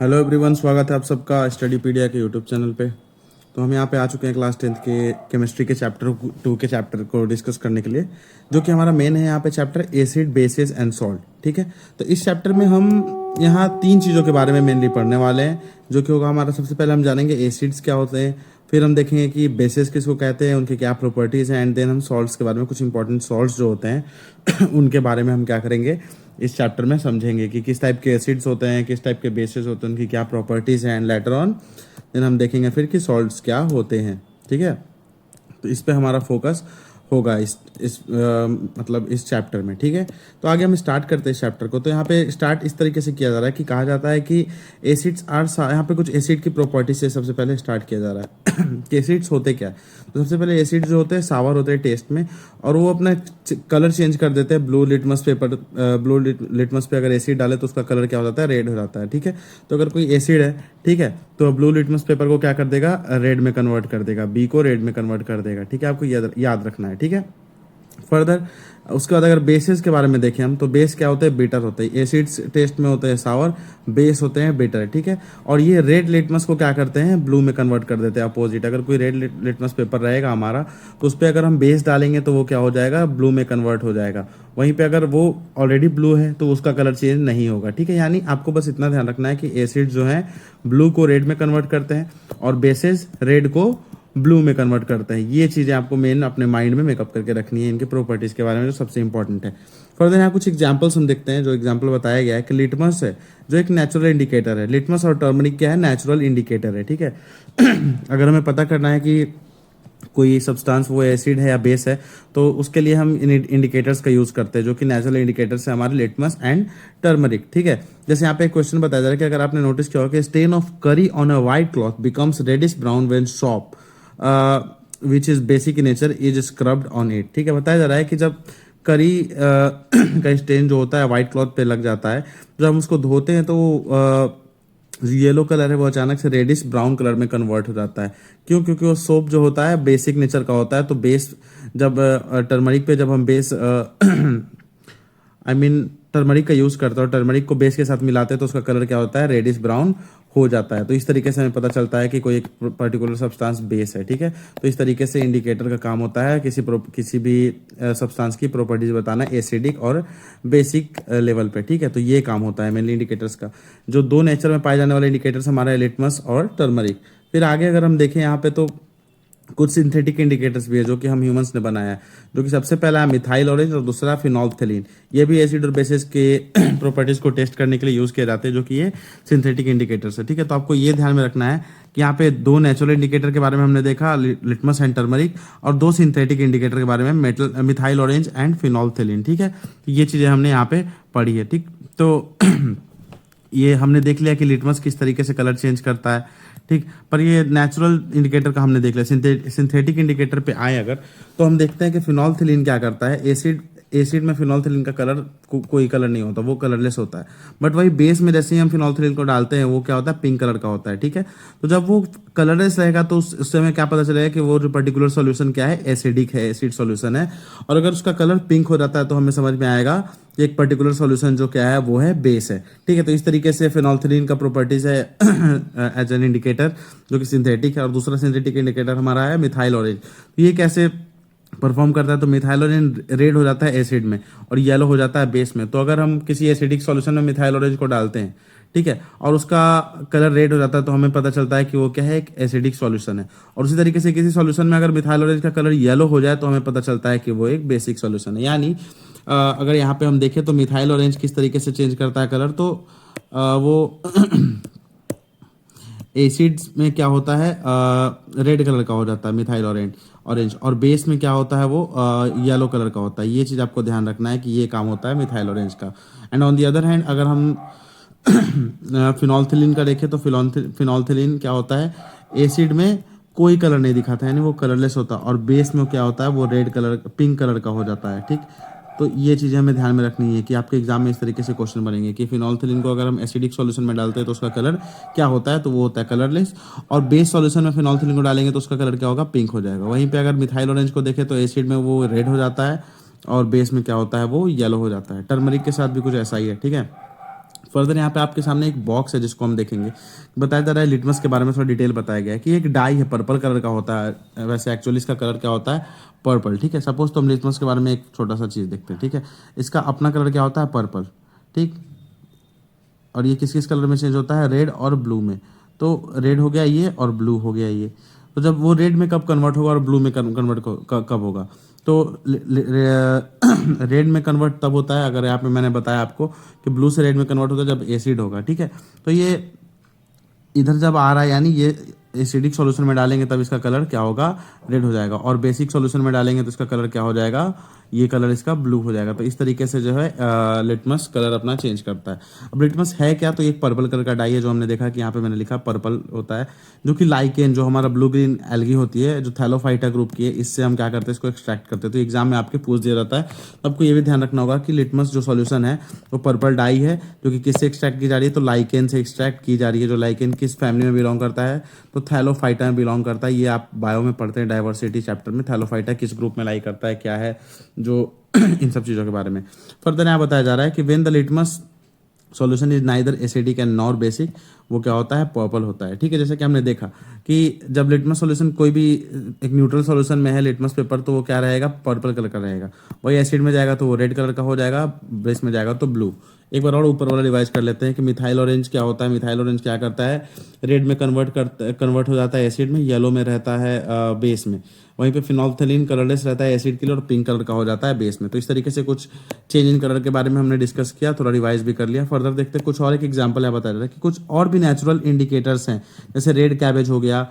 Hello everyone, स्वागत है आप सबका स्टडी पीडिया के यूट्यूब चैनल पे। तो हम यहाँ पे आ चुके हैं क्लास 10th के केमिस्ट्री के चैप्टर 2 के चैप्टर को डिस्कस करने के लिए, जो कि हमारा मेन है यहाँ पे chapter acid basis and salt. ठीक है, तो इस चैप्टर में हम यहाँ तीन चीज़ों के बारे में मेनली पढ़ने वाले हैं, जो कि होगा हमारा सबसे पहले हम जानेंगे एसिड्स क्या होते हैं, फिर हम देखेंगे कि बेसिस किसको कहते हैं, उनके क्या प्रॉपर्टीज़ हैं, एंड देन हम सॉल्ट्स के बारे में, कुछ इंपॉर्टेंट सॉल्ट्स जो होते हैं उनके बारे में हम क्या करेंगे इस चैप्टर में समझेंगे कि किस टाइप के एसिड्स होते हैं, किस टाइप के बेसिस होते हैं, उनकी क्या प्रॉपर्टीज़ हैं, एंड लेटर ऑन देन हम देखेंगे फिर कि सॉल्ट्स क्या होते हैं। ठीक है, तो इस पे हमारा फोकस होगा मतलब इस चैप्टर में। ठीक है, तो आगे हम स्टार्ट करते हैं इस चैप्टर को। तो यहाँ पे स्टार्ट इस तरीके से किया जा रहा है कि कहा जाता है कि एसिड्स आर, यहाँ पे कुछ एसिड की प्रॉपर्टी से सबसे पहले स्टार्ट किया जा रहा है कि एसिड्स होते क्या है। तो सबसे पहले एसिड जो होते हैं सावर होते हैं टेस्ट में, और वो अपना कलर चेंज कर देते हैं। Blue litmus paper, blue litmus पे अगर एसिड डाले तो उसका कलर क्या हो जाता है, रेड हो जाता है। ठीक है, तो अगर कोई एसिड है, ठीक है, तो ब्लू लिटमस पेपर को क्या कर देगा, रेड में कन्वर्ट कर देगा, बी को रेड में कन्वर्ट कर देगा। ठीक है, आपको याद रखना है। ठीक है, फर्दर उसके बाद अगर बेसिस के बारे में देखें हम, तो बेस क्या होते हैं, बिटर होते हैं। एसिड्स टेस्ट में होते हैं सावर, बेस होते हैं बिटर। ठीक है, और ये रेड लिटमस को क्या करते हैं, ब्लू में कन्वर्ट कर देते हैं, अपोजिट। अगर कोई रेड लिटमस पेपर रहेगा हमारा, तो उस पर अगर हम बेस डालेंगे तो वो क्या हो जाएगा, ब्लू में कन्वर्ट हो जाएगा। वहीं पे अगर वो ऑलरेडी ब्लू है तो उसका कलर चेंज नहीं होगा। ठीक है, यानी आपको बस इतना ध्यान रखना है कि एसिड जो है ब्लू को रेड में कन्वर्ट करते हैं और बेसिस रेड को ब्लू में कन्वर्ट करते हैं। ये चीज़ें आपको मेन अपने माइंड में मेकअप करके रखनी है, इनके प्रॉपर्टीज़ के बारे में, जो सबसे इंपॉर्टेंट है। फर्दर यहाँ कुछ एग्जांपल्स हम देखते हैं। जो एग्जांपल बताया गया है कि लिटमस है जो एक नेचुरल इंडिकेटर है। लिटमस और टर्मरिक क्या है, नेचुरल इंडिकेटर है। ठीक है अगर हमें पता करना है कि कोई सब्सटेंस वो एसिड है या बेस है, तो उसके लिए हम इन इंडिकेटर्स का यूज करते हैं, जो कि नेचुरल इंडिकेटर्स है हमारे लिटमस एंड टर्मरिक। ठीक है, जैसे यहाँ पे एक क्वेश्चन बताया जा रहा है कि अगर आपने नोटिस किया हो कि stain of curry on a white cloth becomes reddish brown when soap which is basic in nature is scrubbed on it. ठीक है, बताया जा रहा है कि जब करी का स्टेन जो होता है व्हाइट क्लॉथ पे लग जाता है, जब हम उसको धोते हैं तो येलो कलर है वो अचानक से रेडिश ब्राउन कलर में कन्वर्ट हो जाता है। क्यों? क्योंकि वो सोप जो होता है बेसिक नेचर का होता है। तो बेस जब टर्मरिक पे जब हम बेस टर्मरिक का यूज करते हैं और टर्मरिक को बेस के साथ मिलाते हैं, तो उसका कलर क्या होता है, रेडिश ब्राउन हो जाता है। तो इस तरीके से हमें पता चलता है कि कोई एक पर्टिकुलर सब्सटेंस बेस है। ठीक है, तो इस तरीके से इंडिकेटर का काम होता है किसी भी सब्सटेंस की प्रॉपर्टीज बताना एसिडिक और बेसिक लेवल पे। ठीक है, तो ये काम होता है मेनली इंडिकेटर्स का। जो दो नेचर में पाए जाने वाले इंडिकेटर्स हमारे लिटमस और टर्मरिक। फिर आगे अगर हम देखें यहाँ पे, तो कुछ सिंथेटिक इंडिकेटर्स भी है जो कि हम ह्यूमंस ने बनाया है, जो कि सबसे पहला है मिथाइल ऑरेंज और दूसरा फिनोल्फथलीन। ये भी एसिड और बेसिस के प्रॉपर्टीज को टेस्ट करने के लिए यूज किए जाते हैं, जो कि ये सिंथेटिक इंडिकेटर्स है। ठीक है, तो आपको ये ध्यान में रखना है कि यहाँ पे दो नेचुरल इंडिकेटर के बारे में हमने देखा, लिटमस एंड टर्मरिक, और दो सिंथेटिक इंडिकेटर के बारे में मिथाइल ऑरेंज एंड फिनोल्फथलीन। ठीक है, तो ये चीजें हमने यहाँ पे पढ़ी है। ठीक, तो ये हमने देख लिया कि लिटमस किस तरीके से कलर चेंज करता है। ठीक, पर ये नेचुरल इंडिकेटर का हमने देख लिया। सिंथेटिक इंडिकेटर पे आए अगर, तो हम देखते हैं कि फिनोल्फथलीन क्या करता है। एसिड में फिनोल्फथलीन का कलर कोई कलर नहीं होता, वो कलरलेस होता है। बट वही बेस में जैसे ही हम फिनोल्फथलीन को डालते हैं, वो क्या होता है, पिंक कलर का होता है। ठीक है, तो जब वो कलरलेस रहेगा तो उससे हमें क्या पता चलेगा कि वो जो पर्टिकुलर सॉल्यूशन क्या है, एसिडिक है, एसिड सॉल्यूशन है। और अगर उसका कलर पिंक हो जाता है तो हमें समझ में आएगा कि एक पर्टिकुलर सॉल्यूशन जो क्या है वो है बेस है। ठीक है, तो इस तरीके से फिनोल्फथलीन का प्रॉपर्टीज है एज एन इंडिकेटर, जो कि सिंथेटिक है। और दूसरा सिंथेटिक इंडिकेटर हमारा है मिथाइल ऑरेंज। ये कैसे परफॉर्म करता है, तो मिथाइल ऑरेंज रेड हो जाता है एसिड में और येलो हो जाता है बेस में। तो अगर हम किसी एसिडिक सॉल्यूशन में मिथाइल ऑरेंज को डालते हैं, ठीक है, और उसका कलर रेड हो जाता है, तो हमें पता चलता है कि वो क्या है, एक एसिडिक सॉल्यूशन है। और उसी तरीके से किसी सॉल्यूशन में अगर मिथाइल ऑरेंज का कलर येलो हो जाए, तो हमें पता चलता है कि वो एक बेसिक सॉल्यूशन है। यानी अगर यहाँ पे हम देखें तो मिथाइल ऑरेंज किस तरीके से चेंज करता है कलर, तो वो एसिड्स में क्या होता है, रेड कलर का हो जाता है मिथाइल ऑरेंज, और बेस में क्या होता है, वो येलो कलर का होता है। ये चीज़ आपको ध्यान रखना है कि ये काम होता है मिथाइल ऑरेंज का। And on the other hand अगर हम फिनोल्फथलीन का देखें, तो फिनोल्फथलीन क्या होता है, एसिड में कोई कलर नहीं दिखाता है, यानी वो कलरलेस होता है। और बेस में क्या होता है, वो रेड कलर, पिंक कलर का हो जाता है। ठीक, तो ये चीज़ें हमें ध्यान में रखनी है कि आपके एग्जाम में इस तरीके से क्वेश्चन बनेंगे कि फिनोल्फथलीन को अगर हम एसिडिक सॉल्यूशन में डालते हैं तो उसका कलर क्या होता है, तो वो होता है कलरलेस। और बेस सॉल्यूशन में फिनोल्फथलीन को डालेंगे तो उसका कलर क्या होगा, पिंक हो जाएगा। वहीं पे अगर मिथाइल ऑरेंज को देखें तो एसिड में वो रेड हो जाता है और बेस में क्या होता है, वो येलो हो जाता है। टर्मरिक के साथ भी कुछ ऐसा ही है। ठीक है, फर्दर यहाँ पे आपके सामने एक बॉक्स है जिसको हम देखेंगे। बताया जा रहा है लिटमस के बारे में थोड़ा डिटेल बताया गया है कि एक डाई है, पर्पल कलर का होता है। वैसे एक्चुअली इसका कलर क्या होता है, पर्पल। ठीक है, सपोज तो हम लिटमस के बारे में एक छोटा सा चीज़ देखते हैं। ठीक है, इसका अपना कलर क्या होता है, पर्पल। ठीक, और ये किस किस कलर में चेंज होता है, रेड और ब्लू में। तो रेड हो गया ये और ब्लू हो गया ये। तो जब वो रेड में कब कन्वर्ट होगा और ब्लू में कन्वर्ट कब होगा, तो रेड में कन्वर्ट तब होता है, अगर यहाँ पे मैंने बताया आपको कि ब्लू से रेड में कन्वर्ट होता है जब एसिड होगा। ठीक है, तो ये इधर जब आ रहा है यानी ये एसिडिक सॉल्यूशन में डालेंगे तब इसका कलर क्या होगा, रेड हो जाएगा। और बेसिक सॉल्यूशन में डालेंगे तो इसका कलर क्या हो जाएगा, ये कलर इसका ब्लू हो जाएगा। तो इस तरीके से जो है लिटमस कलर अपना चेंज करता है। अब लिटमस है क्या, तो एक पर्पल कलर का डाई है जो हमने देखा कि यहाँ पे मैंने लिखा पर्पल होता है, जो कि लाइकेन जो हमारा ब्लू ग्रीन एल्गी होती है जो थैलोफाइटा ग्रुप की है, इससे हम क्या करते हैं, इसको एक्सट्रैक्ट करते हैं। तो एग्जाम में आपके पूछ दिया जाता है, तो आपको ये भी ध्यान रखना होगा कि लिटमस जो सॉल्यूशन है वो पर्पल डाई है जो कि किससे एक्सट्रैक्ट की जा रही है, तो लाइकेन से एक्सट्रैक्ट की जा रही है। जो लाइकेन किस फैमिली में बिलोंग करता है, तो थैलोफाइटा में बिलोंग करता है। ये आप बायो में पढ़ते हैं डाइवर्सिटी चैप्टर में, थैलोफाइटा किस ग्रुप में लाई करता है, क्या है, जो इन सब चीज़ों के बारे में। फर्दर यहाँ बताया जा रहा है कि when the litmus solution is neither acidic and nor basic, वो क्या होता है, पर्पल होता है। ठीक है, जैसे कि हमने देखा कि जब लिटमस सॉल्यूशन कोई भी एक न्यूट्रल सॉल्यूशन में है लिटमस पेपर, तो वो क्या रहेगा, पर्पल कलर का रहेगा। वही एसिड में जाएगा तो वो रेड कलर का हो जाएगा, बेस में जाएगा तो ब्लू। एक बार और ऊपर वाला रिवाइज कर लेते हैं कि मिथाइल ऑरेंज क्या होता है। मिथाइल ऑरेंज क्या करता है, रेड में कन्वर्ट हो जाता है एसिड में, येलो में रहता है बेस में। वहीं पे फिनोल्फथलीन कलरलेस रहता है एसिड के लिए और पिंक कलर का हो जाता है बेस में। तो इस तरीके से कुछ चेंज इन कलर के बारे में हमने डिस्कस किया, थोड़ा रिवाइज भी कर लिया। फर्दर देखते हैं कुछ और एक एग्जांपल है, बताया जा रहा है कि कुछ और भी नेचुरल इंडिकेटर्स हैं, जैसे रेड कैबेज हो गया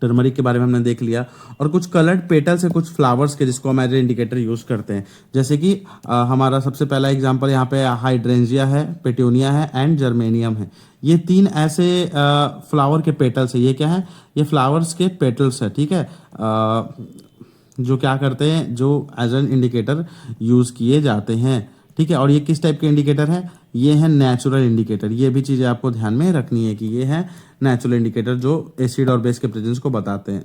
टर्मरिक के बारे में हमने देख लिया, और कुछ कलर्ड पेटल्स है कुछ फ्लावर्स के जिसको हम एज ए इंडिकेटर यूज करते हैं। जैसे कि हमारा सबसे पहला एग्जांपल यहाँ पे हाइड्रेंजिया है, पेट्यूनिया है एंड जर्मेनियम है। ये तीन ऐसे फ्लावर के पेटल्स है। ये क्या है, ये फ्लावर्स के पेटल्स है। ठीक है, जो क्या करते हैं, जो एज एन इंडिकेटर यूज किए जाते हैं। ठीक है, और ये किस टाइप के इंडिकेटर है, ये है नेचुरल इंडिकेटर। ये भी चीज़ें आपको ध्यान में रखनी है कि ये है नेचुरल इंडिकेटर जो एसिड और बेस के प्रेजेंस को बताते हैं।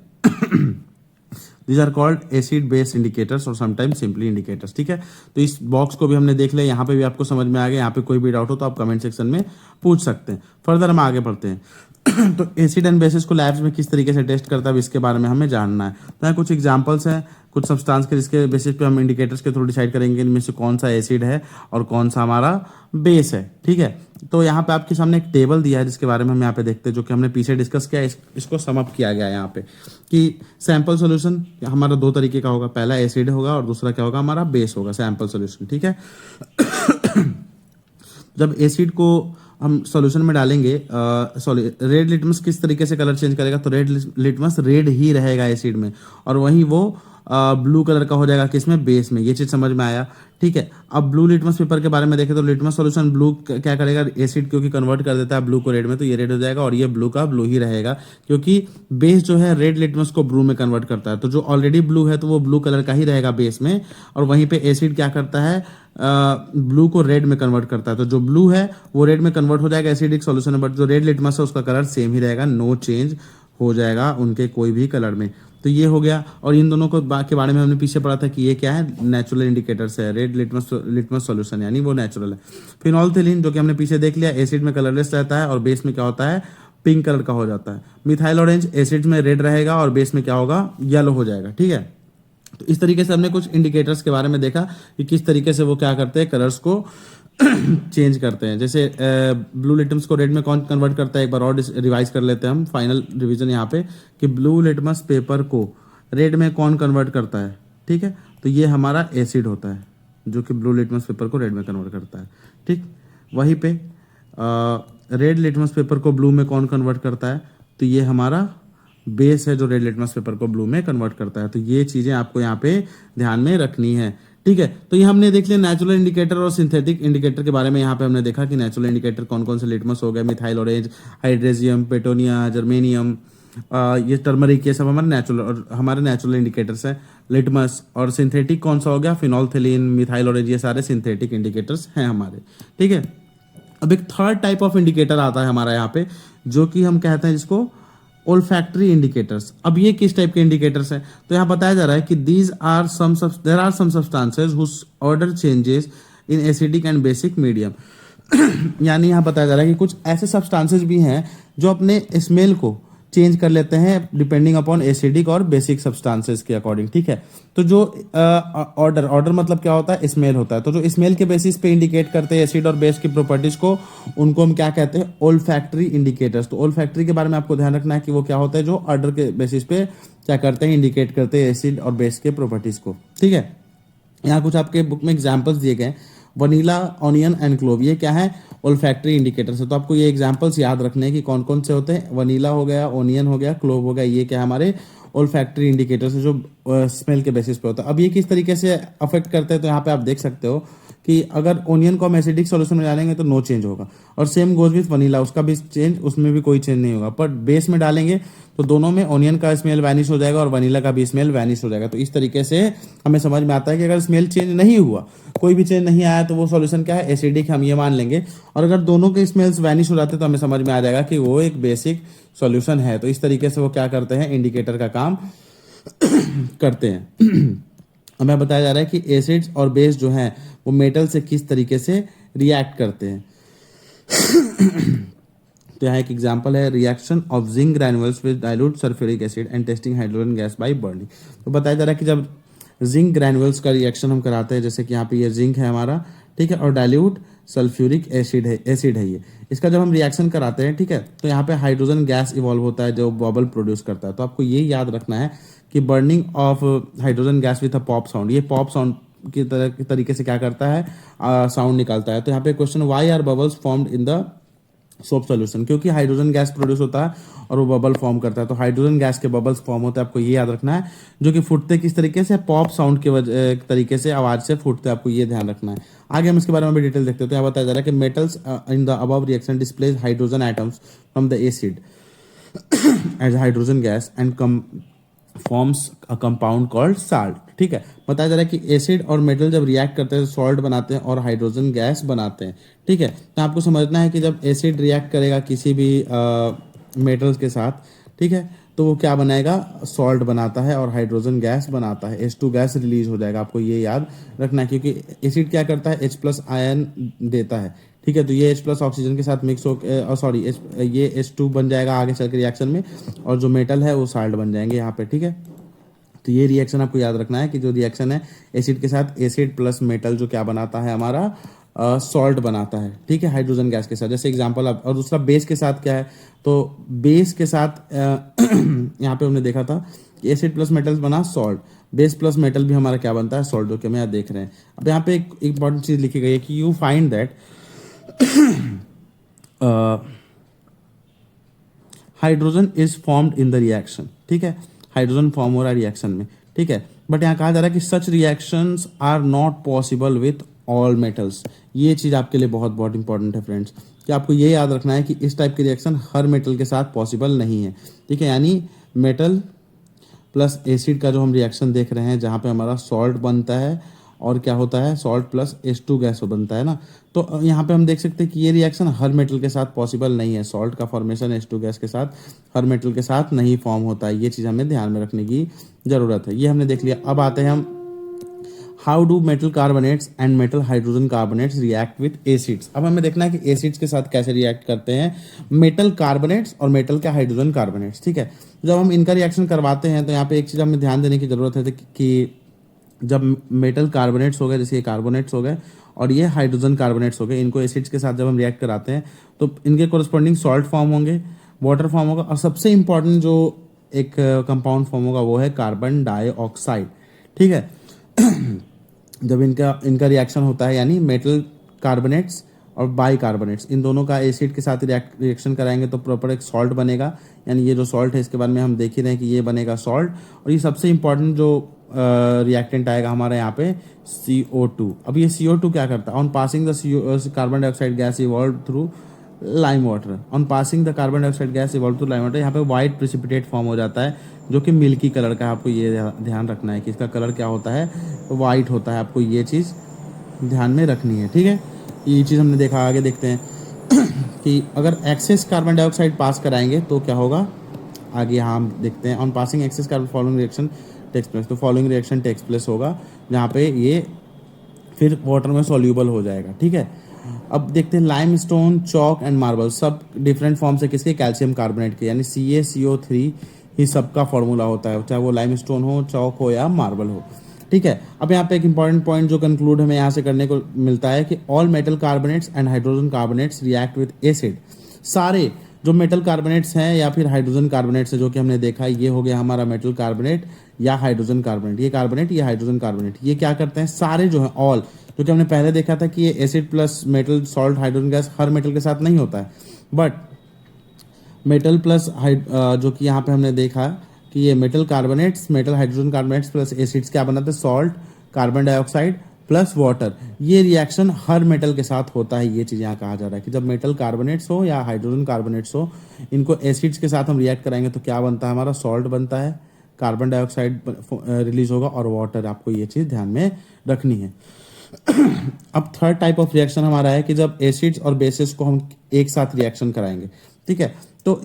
These are called acid base indicators और समटाइम्स सिंपली इंडिकेटर्स। ठीक है, तो इस बॉक्स को भी हमने देख लिया, यहाँ पे भी आपको समझ में आ गया। यहाँ पे कोई भी डाउट हो तो आप कमेंट सेक्शन में पूछ सकते हैं। फर्दर हम आगे बढ़ते हैं। तो एसिड एंड बेसिस को लैब्स में किस तरीके से टेस्ट करता है इसके बारे में हमें जानना है। तो यहाँ कुछ एग्जांपल्स हैं, कुछ सब्सटेंस के जिसके बेसिस पे हम इंडिकेटर्स के थ्रू डिसाइड करेंगे इनमें से कौन सा एसिड है और कौन सा हमारा बेस है। ठीक है, तो यहाँ पे आपके सामने एक टेबल दिया है जिसके बारे में हम यहाँ पे देखते हैं, जो कि हमने पीछे डिस्कस किया। इसको सम अप किया गया है यहाँ पे कि सैंपल सोल्यूशन हमारा दो तरीके का होगा, पहला एसिड होगा और दूसरा क्या होगा, हमारा बेस होगा, सैंपल सोल्यूशन। ठीक है, जब एसिड को हम सॉल्यूशन में डालेंगे, रेड लिटमस किस तरीके से कलर चेंज करेगा, तो रेड लिटमस रेड ही रहेगा एसिड में, और वहीं वो ब्लू कलर का हो जाएगा किसमें, बेस में। ये चीज समझ में आया। ठीक है, अब ब्लू लिटमस पेपर के बारे में देखें तो लिटमस सॉल्यूशन ब्लू क्या करेगा, एसिड क्योंकि कन्वर्ट कर देता है ब्लू को रेड में, तो ये रेड हो जाएगा और ये ब्लू का ब्लू ही रहेगा, क्योंकि बेस जो है रेड लिटमस को ब्लू में कन्वर्ट करता है। तो जो ऑलरेडी ब्लू है तो वो ब्लू कलर का ही रहेगा बेस में, और वहीं पे एसिड क्या करता है, ब्लू को रेड में कन्वर्ट करता है। तो जो ब्लू है वो रेड में कन्वर्ट हो जाएगा एसिडिक सॉल्यूशन में, बट जो रेड लिटमस है उसका कलर सेम ही रहेगा, नो चेंज हो जाएगा उनके कोई भी कलर में। तो ये हो गया। और इन दोनों को के बारे में हमने पीछे पढ़ा था कि ये क्या है, नेचुरल इंडिकेटर्स है। रेड लिटमस सॉल्यूशन यानी वो नेचुरल है। फिनोल्फथलीन जो कि हमने पीछे देख लिया, एसिड में कलरलेस रहता है और बेस में क्या होता है, पिंक कलर का हो जाता है। मिथाइल ऑरेंज एसिड में रेड रहेगा और बेस में क्या होगा, येलो हो जाएगा। ठीक है, तो इस तरीके से हमने कुछ इंडिकेटर्स के बारे में देखा कि किस तरीके से वो क्या करते हैं, कलर्स को चेंज करते हैं। जैसे ब्लू लिटमस को रेड में कौन कन्वर्ट करता है, एक बार और रिवाइज कर लेते हैं हम, फाइनल रिवीजन यहाँ पे, कि ब्लू लिटमस पेपर को रेड में कौन कन्वर्ट करता है। ठीक है, तो ये हमारा एसिड होता है जो कि ब्लू लिटमस पेपर को रेड में कन्वर्ट करता है। ठीक, वहीं पे रेड लिटमस पेपर को ब्लू में कौन कन्वर्ट करता है, तो ये हमारा बेस है जो रेड लिटमस पेपर को ब्लू में कन्वर्ट करता है। तो ये चीजें आपको यहाँ पे ध्यान में रखनी है। ठीक है, तो ये हमने देख लिया नेचुरल इंडिकेटर और सिंथेटिक इंडिकेटर के बारे में। यहाँ पे हमने देखा कि नेचुरल इंडिकेटर कौन कौन से लिटमस हो गए, मिथाइल ऑरेंज, हाइड्रेजियम, पेटोनिया, जर्मेनियम, ये टर्मरिक, ये सब हमारे नेचुरल इंडिकेटर्स हैं। लिटमस और सिंथेटिक कौन सा हो गया, फिनोल्फथलीन, मिथाइल ऑरेंज, ये सारे सिंथेटिक इंडिकेटर्स हैं हमारे। ठीक है, अब एक थर्ड टाइप ऑफ इंडिकेटर आता है हमारा यहाँ पे, जो कि हम कहते हैं जिसको ओल्फैक्टरी इंडिकेटर्स। अब ये किस टाइप के इंडिकेटर्स हैं, तो यहाँ बताया जा रहा है कि there are some substances whose odour changes in acidic and basic medium. यानी यहाँ बताया जा रहा है कि कुछ ऐसे सब्सटेंसेस भी हैं जो अपने स्मेल को चेंज कर लेते हैं डिपेंडिंग अपॉन एसिडिक और बेसिक सब्सटेंसेस के अकॉर्डिंग, ठीक है। तो जो ऑर्डर मतलब क्या होता है, स्मेल होता है। तो जो स्मेल के बेसिस पे इंडिकेट करते हैं एसिड और बेस की प्रॉपर्टीज को, उनको हम क्या कहते हैं, ओल्फैक्टरी इंडिकेटर्स। तो ओल्फैक्टरी के बारे में आपको ध्यान रखना है कि वो क्या होता है, जो ऑर्डर के बेसिस पे क्या करते हैं, इंडिकेट करते हैं एसिड और बेस के प्रॉपर्टीज को, ठीक है। यहाँ कुछ आपके बुक में एग्जाम्पल्स दिए गए, वनीला, ऑनियन एंड क्लोव, ये क्या है, ओल्फैक्टरी इंडिकेटर्स है। तो आपको ये एग्जाम्पल्स याद रखने हैं कि कौन कौन से होते हैं। वनीला हो गया, ऑनियन हो गया, क्लोव हो गया, ये क्या है, हमारे ओल्फैक्टरी इंडिकेटर्स है जो स्मेल के बेसिस पे होता है। अब ये किस तरीके से अफेक्ट करते हैं, तो यहाँ पे आप देख सकते हो कि अगर ओनियन को हम एसिडिक सॉल्यूशन में डालेंगे तो नो चेंज होगा, और सेम गोज विथ वनीला, उसका भी चेंज, उसमें भी कोई चेंज नहीं होगा। पर बेस में डालेंगे तो दोनों में ओनियन का स्मेल वैनिश हो जाएगा और वनीला का भी स्मेल वैनिश हो जाएगा। तो इस तरीके से हमें समझ में आता है कि अगर स्मेल चेंज नहीं हुआ, कोई भी चेंज नहीं आया, तो वो सॉल्यूशन क्या है, एसिडिक, हम ये मान लेंगे। और अगर दोनों के स्मेल्स वैनिश हो जाते हैं तो हमें समझ में आ जाएगा कि वो एक बेसिक सॉल्यूशन है। तो इस तरीके से वो क्या करते हैं, इंडिकेटर का काम करते हैं। हमें बताया जा रहा है कि एसिड्स और बेस जो हैं वो मेटल से किस तरीके से रिएक्ट करते हैं। तो यहाँ एक एग्जांपल है, reaction of zinc ग्रैन्युल्स with dilute sulphuric acid and testing hydrogen gas by burning. तो बताया जा रहा है कि जब जिंक ग्रैन्युल्स का रिएक्शन हम कराते हैं, जैसे कि यहाँ पे ये जिंक है हमारा, ठीक है, और डाइल्यूट सल्फ्यूरिक एसिड है ये, इसका जब हम रिएक्शन कराते हैं, ठीक है, तो यहाँ पे हाइड्रोजन गैस इवॉल्व होता है जो बबल प्रोड्यूस करता है। तो आपको ये याद रखना है कि burning of hydrogen gas with a pop sound, ये पॉप साउंड की तरीके से क्या करता है, साउंड निकालता है। तो यहाँ पे question, why are bubbles formed in the soap solution, क्योंकि हाइड्रोजन गैस प्रोड्यूस होता है और वो बबल फॉर्म करता है। तो हाइड्रोजन गैस के बबल्स फॉर्म होते हैं, आपको ये याद रखना है, जो कि फूटते किस तरीके से, पॉप साउंड के तरीके से, आवाज से फूटते हैं, आपको ये ध्यान रखना है। आगे हम इसके बारे में भी डिटेल देखते हैं। तो यहाँ बताया जा रहा है कि metals in the above reaction displace hydrogen atoms from the acid as hydrogen gas and forms a compound called salt, ठीक है। बताया जा रहा है कि एसिड और मेटल जब रिएक्ट करते हैं सॉल्ट बनाते हैं और हाइड्रोजन गैस बनाते हैं, ठीक है। तो आपको समझना है कि जब एसिड रिएक्ट करेगा किसी भी मेटल्स के साथ, ठीक है, तो वो क्या बनाएगा, सॉल्ट बनाता है और हाइड्रोजन गैस बनाता है, H2 गैस रिलीज हो जाएगा। आपको ये याद रखना है, क्योंकि एसिड क्या करता है, H+ आयन देता है, ठीक है। तो ये H+ ऑक्सीजन के साथ मिक्स हो, सॉरी, ये H2 बन जाएगा आगे चल के रिएक्शन में, और जो मेटल है वो साल्ट बन जाएंगे यहाँ पे, ठीक है। तो ये रिएक्शन आपको याद रखना है कि जो रिएक्शन है एसिड के साथ, एसिड प्लस मेटल जो क्या बनाता है हमारा, सॉल्ट बनाता है, ठीक है, हाइड्रोजन गैस के साथ, जैसे एग्जांपल। अब और दूसरा बेस के साथ क्या है, तो बेस के साथ यहाँ पे हमने देखा था एसिड प्लस मेटल्स बना सॉल्ट, बेस प्लस मेटल भी हमारा क्या बनता है, सॉल्ट, जो कि हम यहाँ देख रहे हैं। अब यहाँ पे एक इंपॉर्टेंट चीज लिखी गई है कि you find that hydrogen is formed in the reaction, ठीक है, हाइड्रोजन फॉर्म हो रहा है रिएक्शन में, ठीक है। बट यहाँ कहा जा रहा है कि such reactions are not possible with all metals. ये चीज आपके लिए बहुत बहुत इंपॉर्टेंट है फ्रेंड्स, कि आपको ये याद रखना है कि इस टाइप की रिएक्शन हर मेटल के साथ पॉसिबल नहीं है, ठीक है। यानी मेटल प्लस एसिड का जो हम रिएक्शन देख रहे हैं, जहाँ पे हमारा सॉल्ट बनता है और क्या होता है, सॉल्ट प्लस H2 गैस बनता है ना। तो यहाँ पे हम देख सकते हैं कि ये रिएक्शन हर मेटल के साथ पॉसिबल नहीं है, सॉल्ट का फॉर्मेशन H2 गैस के साथ हर मेटल के साथ नहीं फॉर्म होता है। ये चीज़ हमें ध्यान में रखने की ज़रूरत है। ये हमने देख लिया। अब आते हैं हम, how do metal carbonates and metal hydrogen carbonates react with acids. अब हमें देखना है कि एसिड्स के साथ कैसे रिएक्ट करते हैं मेटल कार्बोनेट्स और मेटल के हाइड्रोजन कार्बोनेट्स, ठीक है। जब हम इनका रिएक्शन करवाते हैं तो यहाँ पे एक चीज़ हमें ध्यान देने की जरूरत है कि जब मेटल कार्बोनेट्स हो गए, जैसे ये कार्बोनेट्स हो गए और ये हाइड्रोजन कार्बोनेट्स हो गए, इनको एसिड्स के साथ जब हम रिएक्ट कराते हैं तो इनके कोरस्पॉन्डिंग सॉल्ट फॉर्म होंगे, वाटर फॉर्म होगा, और सबसे इंपॉर्टेंट जो एक कंपाउंड फॉर्म होगा वो है कार्बन डाइऑक्साइड, ठीक है। जब इनका रिएक्शन होता है, यानी मेटल कार्बोनेट्स और बाइकार्बोनेट्स, इन दोनों का एसिड के साथ रिएक्शन कराएंगे तो प्रॉपर एक सॉल्ट बनेगा। यानी ये जो सॉल्ट है इसके बारे में हम देख ही रहे हैं कि ये बनेगा सॉल्ट। और ये सबसे इंपॉर्टेंट जो रिएक्टेंट आएगा हमारे यहाँ पे CO2। अब ये CO2 क्या करता है, on passing the carbon dioxide gas evolve through lime water, on passing the carbon dioxide gas evolve through lime water, यहाँ पे व्हाइट प्रिसिपिटेट फॉर्म हो जाता है जो कि मिल्की कलर का है। आपको ये ध्यान रखना है कि इसका कलर क्या होता है, वाइट होता है। आपको ये चीज़ ध्यान में रखनी है, ठीक है। ये चीज़ हमने देखा। आगे देखते हैं कि अगर एक्सेस कार्बन डाइऑक्साइड पास कराएंगे तो क्या होगा, आगे यहाँ हम देखते हैं। On passing excess carbon following reaction takes place, तो फॉलोइंग रिएक्शन टेक्स प्लेस होगा जहाँ पे ये फिर वाटर में सॉल्यूबल हो जाएगा, ठीक है। अब देखते हैं लाइमस्टोन, चॉक एंड मार्बल सब डिफरेंट फॉर्म से किसके, कैल्शियम कार्बोनेट के, यानी CaCO3 ही सबका फॉर्मूला होता है, चाहे वो लाइमस्टोन हो, चॉक हो या मार्बल हो। ठीक है, अब यहाँ पे एक इंपॉर्टेंट पॉइंट जो कंक्लूड हमें यहाँ से करने को मिलता है कि all metal carbonates and hydrogen carbonates react with acid. सारे जो मेटल कार्बोनेट्स हैं या फिर हाइड्रोजन कार्बोनेट्स है जो कि हमने देखा, ये हो गया हमारा मेटल कार्बोनेट या हाइड्रोजन कार्बोनेट, ये कार्बोनेट ये हाइड्रोजन कार्बोनेट, ये क्या करते हैं सारे जो है ऑल, जो कि हमने पहले देखा था कि ये acid plus metal salt hydrogen gas हर मेटल के साथ नहीं होता है, बट मेटल प्लस जो कि यहाँ पे हमने देखा कि ये metal carbonates, metal hydrogen carbonates plus acids क्या बनाते हैं, salt, carbon dioxide plus water. ये रिएक्शन हर मेटल के साथ होता है। ये चीज़ यहाँ कहा जा रहा है कि जब मेटल कार्बोनेट्स हो या हाइड्रोजन कार्बोनेट्स हो, इनको एसिड्स के साथ हम रिएक्ट कराएंगे तो क्या बनता है, हमारा सॉल्ट बनता है, कार्बन डाइऑक्साइड रिलीज होगा और वाटर। आपको ये चीज़ ध्यान में रखनी है। अब थर्ड टाइप ऑफ रिएक्शन हमारा है कि जब एसिड्स और बेसिस को हम एक साथ रिएक्शन कराएंगे। ठीक है, तो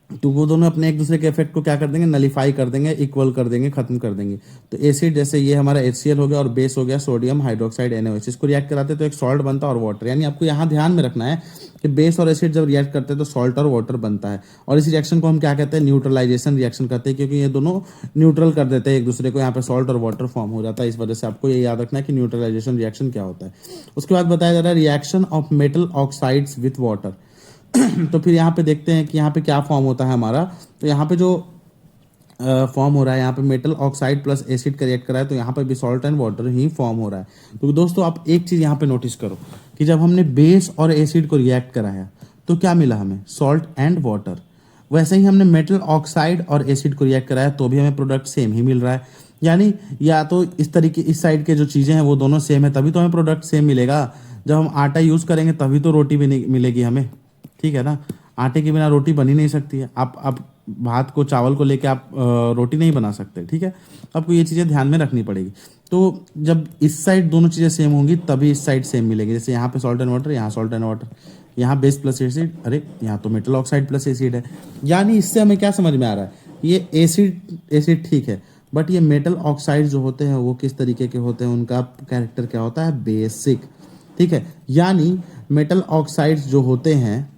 वो दोनों अपने एक दूसरे के इफेक्ट को क्या कर देंगे, नलीफाई कर देंगे, इक्वल कर देंगे, खत्म कर देंगे। तो एसिड जैसे ये हमारा HCl हो गया और बेस हो गया सोडियम हाइड्रोक्साइड NaOH, इसको रिएक्ट कराते तो एक सॉल्ट बनता है और वाटर। यानी आपको यहाँ ध्यान में रखना है कि बेस और एसिड जब रिएक्ट करते हैं तो सॉल्ट और वाटर बनता है, और इस रिएक्शन को हम क्या कहते हैं, न्यूट्रलाइजेशन रिएक्शन कहते हैं, क्योंकि ये दोनों न्यूट्रल कर देते हैं एक दूसरे को। यहाँ पे सॉल्ट और वाटर फॉर्म हो जाता है, इस वजह से आपको ये याद रखना है कि न्यूट्रलाइजेशन रिएक्शन क्या होता है। उसके बाद बताया जा रहा है reaction of metal oxides with water. तो फिर यहाँ पे देखते हैं कि यहाँ पे क्या फॉर्म होता है हमारा। तो यहाँ पे जो फॉर्म हो रहा है, यहाँ पे मेटल ऑक्साइड प्लस एसिड का रिएक्ट करा है, तो यहाँ पे भी salt and water he form हो रहा है। तो दोस्तों आप एक चीज़ यहाँ पे नोटिस करो कि जब हमने बेस और एसिड को रिएक्ट कराया तो क्या मिला हमें, सॉल्ट एंड वाटर। वैसे ही हमने मेटल ऑक्साइड और एसिड को रिएक्ट कराया तो भी हमें प्रोडक्ट सेम ही मिल रहा है। यानी या तो इस तरीके इस साइड के जो चीज़ें हैं वो दोनों सेम है, तभी तो हमें प्रोडक्ट सेम मिलेगा। जब हम आटा यूज़ करेंगे तभी तो रोटी भी नहीं मिलेगी हमें। ठीक है ना, आटे के बिना रोटी बन ही नहीं सकती है। आप भात को, चावल को लेके आप रोटी नहीं बना सकते। ठीक है, आपको ये चीज़ें ध्यान में रखनी पड़ेगी। तो जब इस साइड दोनों चीज़ें सेम होंगी तभी इस साइड सेम मिलेगी। जैसे यहाँ पे सॉल्ट एंड वाटर, यहाँ सॉल्ट एंड वाटर, यहाँ बेस प्लस एसिड, अरे यहाँ तो मेटल ऑक्साइड प्लस एसिड है। यानी इससे हमें क्या समझ में आ रहा है, ये एसिड ठीक है, बट ये मेटल ऑक्साइड जो होते हैं वो किस तरीके के होते हैं, उनका कैरेक्टर क्या होता है, बेसिक। ठीक है, यानी मेटल ऑक्साइड्स जो होते हैं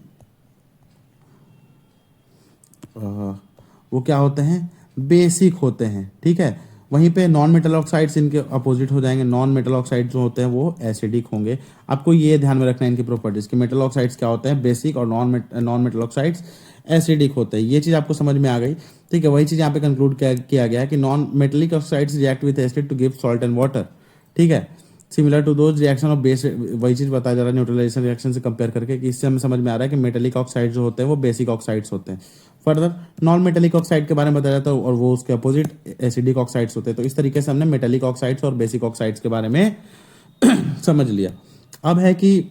वो क्या होते हैं, बेसिक होते हैं। ठीक है, वहीं पे नॉन मेटल ऑक्साइड्स इनके अपोजिट हो जाएंगे। नॉन मेटल ऑक्साइड जो होते हैं वो एसिडिक होंगे। आपको ये ध्यान में रखना है इनकी प्रॉपर्टीज कि मेटल ऑक्साइड्स क्या होते हैं, बेसिक, और नॉन मेटल ऑक्साइड्स एसिडिक होते हैं। ये चीज़ आपको समझ में आ गई। ठीक है, वही चीज़ यहाँ पे कंक्लूड किया गया है कि non metallic oxides react with acid to give salt and water. ठीक है, similar to those reaction of base, वही चीज़ बताया जा रहा है न्यूट्रलाइजेशन रिएक्शन से कंपेयर करके, कि इससे हमें समझ में आ रहा है कि मेटेलिक ऑक्साइड जो होते हैं वो बेसिक ऑक्साइड्स होते हैं। फर्दर नॉन मेटेलिक ऑक्साइड के बारे में बताया जाता है और वो उसके अपोजिट एसिडिक ऑक्साइड्स होते हैं। तो इस तरीके से हमने मेटेलिक ऑक्साइड्स और बेसिक ऑक्साइड्स के बारे में समझ लिया। अब है कि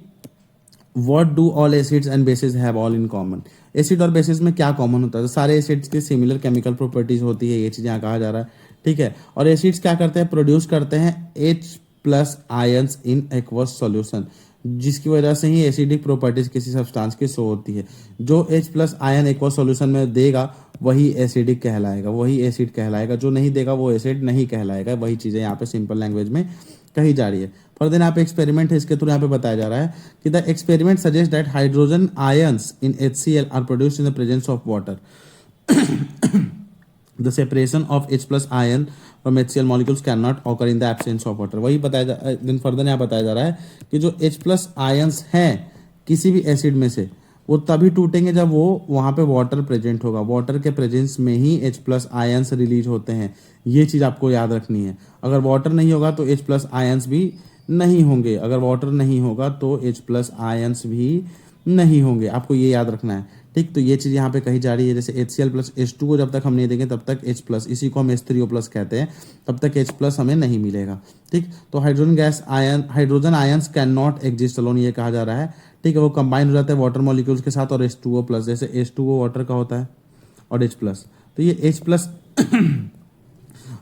what do all acids and basis have all in common. Acid और बेसिस में क्या कॉमन होता है, तो सारे एसिड्स की सिमिलर केमिकल प्रॉपर्टीज होती है, ये चीज़ यहाँ कहा जा रहा है। ठीक है, और एसिड्स क्या करते हैं, प्रोड्यूस करते हैं H+ ions in aqueous solution, जिसकी वजह से ही एसिडिक प्रॉपर्टीज किसी सब्सटेंस की शो होती है। जो H+ आयन एक्वस सॉल्यूशन में देगा वही एसिडिक कहलाएगा, वही एसिड कहलाएगा। जो नहीं देगा वो एसिड नहीं कहलाएगा। वही चीज़ें यहाँ पे सिंपल लैंग्वेज में कही जा रही है। फर्दर यहाँ पे एक्सपेरिमेंट है, इसके थ्रू यहाँ पे बताया जा रहा है कि the experiment suggest that hydrogen ions in HCl are produced in the presence of water. The separation of H+ ion from HCl molecules cannot occur in the absence of water। वही बताया दिन फर्दर यहाँ बताया जा रहा है कि जो H+ आयंस हैं किसी भी एसिड में से वो तभी टूटेंगे जब वो वहाँ पे वाटर प्रेजेंट होगा। वाटर के प्रेजेंस में ही H+ आयंस रिलीज होते हैं। ये चीज़ आपको याद रखनी है। अगर वाटर नहीं होगा तो H+ आयंस भी नहीं होंगे, अगर वाटर नहीं होगा तो H+ आयंस भी नहीं होंगे। आपको ये याद रखना है। ठीक, तो ये चीज़ यहाँ पे कही जा रही है। जैसे HCl + H2O जब तक हम नहीं देंगे तब तक H+, इसी को हम H3O+ कहते हैं, तब तक H+ हमें नहीं मिलेगा। ठीक, तो hydrogen ions can not exist alone, ये कहा जा रहा है। ठीक है, वो कंबाइन हो जाते हैं वाटर मॉलिक्यूल्स के साथ और H2O+, जैसे H2O वाटर का होता है और H+, तो ये H+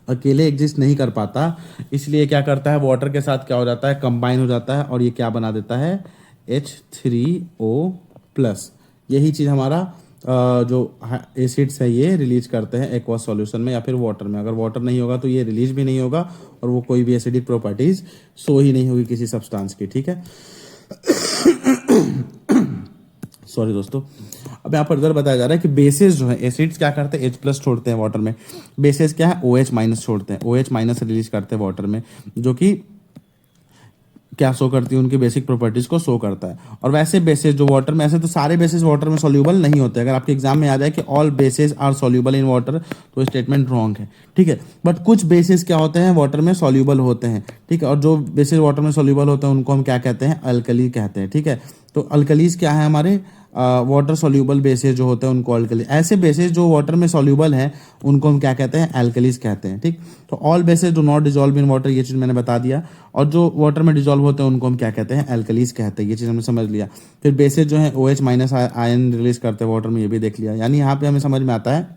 अकेले एग्जिस्ट नहीं कर पाता, इसलिए क्या करता है, वाटर के साथ क्या हो जाता है, कंबाइन हो जाता है और ये क्या बना देता है, H3O+। यही चीज़ हमारा जो एसिड्स है ये रिलीज करते हैं एक्वस सॉल्यूशन में या फिर वाटर में। अगर वाटर नहीं होगा तो ये रिलीज भी नहीं होगा और वो कोई भी एसिडिक प्रॉपर्टीज शो ही नहीं होगी किसी सब्सटेंस की। ठीक है, सॉरी दोस्तों, अब यहाँ पर इधर बताया जा रहा है कि बेसिस जो है एसिड्स क्या करते हैं, H+ छोड़ते हैं वाटर में, बेसिस क्या है OH- छोड़ते हैं, OH- रिलीज करते हैं वाटर में, जो कि क्या शो करती है, उनकी बेसिक प्रॉपर्टीज को शो करता है। और वैसे बेसिस जो वाटर में, ऐसे तो सारे बेसिस वाटर में सॉल्यूबल नहीं होते, अगर आपके एग्जाम में आ जाए कि all bases are soluble in water तो स्टेटमेंट रॉन्ग है, ठीक है। बट कुछ बेसिस क्या होते हैं वाटर में सॉल्यूबल होते हैं, ठीक है, और जो बेसिस वाटर में सॉल्यूबल होते हैं उनको हम क्या कहते हैं, अल्कली कहते हैं, ठीक है। तो अल्कलीज क्या है हमारे, वाटर सॉल्यूबल बेसिस जो होते हैं उनको अल्कली, ऐसे बेसिस जो वाटर में सॉल्यूबल है उनको हम क्या कहते हैं, एल्कलीज कहते हैं, ठीक। तो all basis do not dissolve in water, ये चीज़ मैंने बता दिया, और जो वाटर में डिजॉल्व होते हैं उनको हम क्या कहते हैं, एल्कलीज कहते हैं, ये चीज़ हमने समझ लिया। फिर बेसिस जो है OH- आयन रिलीज करते हैं वाटर में, ये भी देख लिया। यानी यहाँ पे हमें समझ में आता है